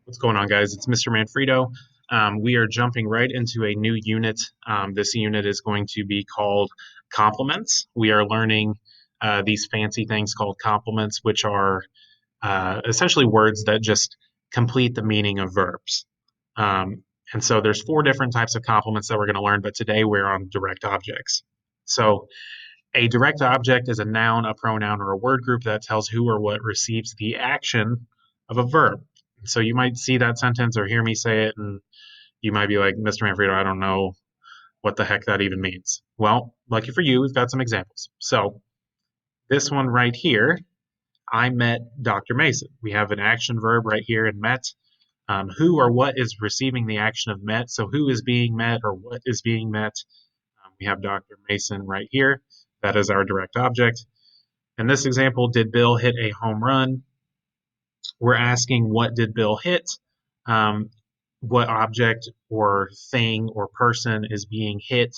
What's going on, guys? It's Mr. Manfredo. We are jumping right into a new unit. This unit is going to be called complements. We are learning these fancy things called complements, which are essentially words that just complete the meaning of verbs. And so there's four different types of complements that we're going to learn, but today we're on direct objects. So a direct object is a noun, a pronoun, or a word group that tells who or what receives the action of a verb. So you might see that sentence or hear me say it, and you might be like, Mr. Manfredo, I don't know what the heck that even means. Well, lucky for you, we've got some examples. So this one right here, I met Dr. Mason. We have an action verb right here in met. Who or what is receiving the action of met? So who is being met or what is being met? We have Dr. Mason right here. That is our direct object. In this example, did Bill hit a home run? We're asking what did Bill hit? What object or thing or person is being hit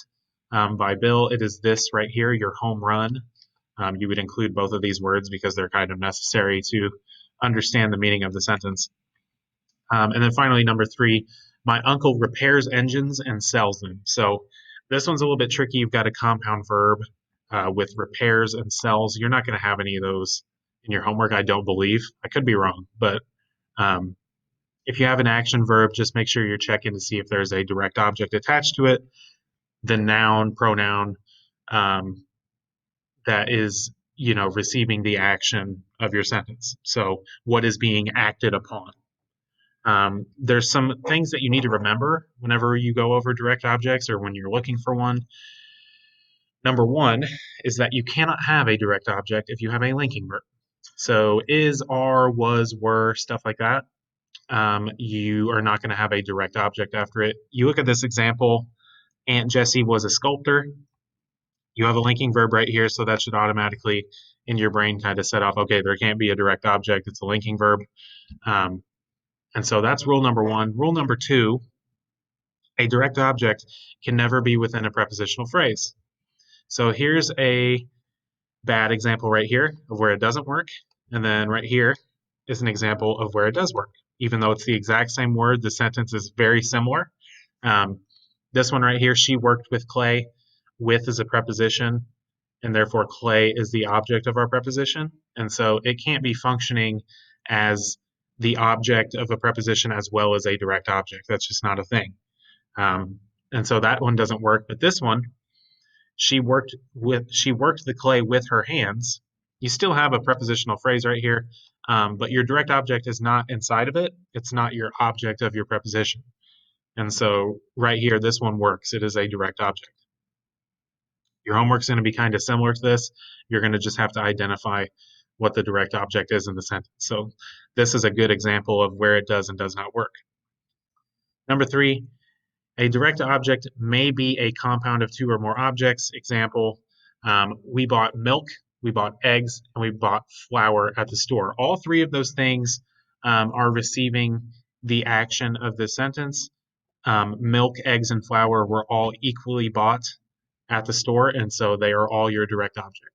by Bill? It is this right here, your home run. You would include both of these words because they're kind of necessary to understand the meaning of the sentence. And then finally, number three, my uncle repairs engines and sells them. So this one's a little bit tricky. You've got a compound verb with repairs and sells. You're not going to have any of those in your homework, I don't believe. I could be wrong, but if you have an action verb, just make sure you're checking to see if there's a direct object attached to it, the noun, pronoun that is, receiving the action of your sentence. So what is being acted upon? There's some things that you need to remember whenever you go over direct objects or when you're looking for one. Number one is that you cannot have a direct object if you have a linking verb. So is, are, was, were, stuff like that. You are not going to have a direct object after it. You look at this example, Aunt Jessie was a sculptor. You have a linking verb right here, so that should automatically in your brain kind of set off, okay, there can't be a direct object, it's a linking verb. And so that's rule number one. Rule number two, a direct object can never be within a prepositional phrase. So here's a bad example right here of where it doesn't work. And then right here is an example of where it does work. Even though it's the exact same word, the sentence is very similar. This one right here, she worked with Clay. With is a preposition, and therefore Clay is the object of our preposition. And so it can't be functioning as the object of a preposition as well as a direct object. That's just not a thing. And so that one doesn't work. But this one, she worked the clay with her hands. You still have a prepositional phrase right here, but your direct object is not inside of it. It's not your object of your preposition. And so right here, this one works. It is a direct object. Your homework's going to be kind of similar to this. You're going to just have to identify what the direct object is in the sentence. So this is a good example of where it does and does not work. Number three, a direct object may be a compound of two or more objects. Example, we bought milk, we bought eggs, and we bought flour at the store. All three of those things are receiving the action of the sentence. Milk, eggs, and flour were all equally bought at the store, and so they are all your direct object.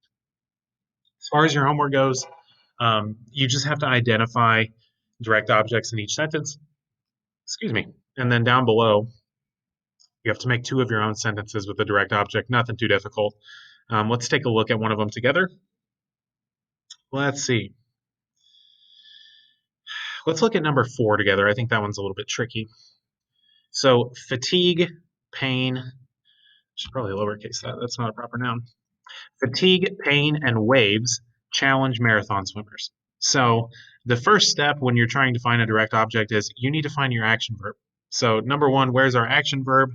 As far as your homework goes, you just have to identify direct objects in each sentence. Excuse me. And then down below, you have to make two of your own sentences with a direct object, nothing too difficult. Let's take a look at one of them together. Let's see. Let's look at number 4 together. I think that one's a little bit tricky. So fatigue, pain, should probably lowercase that. That's not a proper noun. Fatigue, pain, and waves challenge marathon swimmers. So the first step when you're trying to find a direct object is you need to find your action verb. So number one, where's our action verb?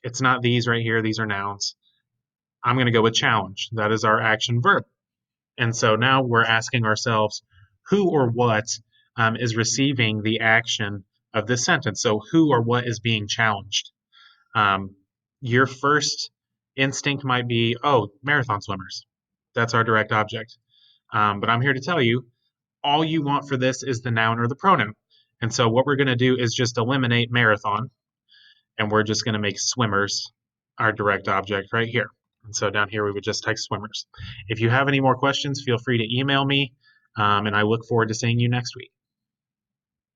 It's not these right here. These are nouns. I'm going to go with challenge. That is our action verb. And so now we're asking ourselves who or what is receiving the action of this sentence. So who or what is being challenged? Your first instinct might be, oh, marathon swimmers. That's our direct object. But I'm here to tell you, all you want for this is the noun or the pronoun. And so what we're going to do is just eliminate marathon, and we're just going to make swimmers our direct object right here. And so down here, we would just type swimmers. If you have any more questions, feel free to email me, and I look forward to seeing you next week.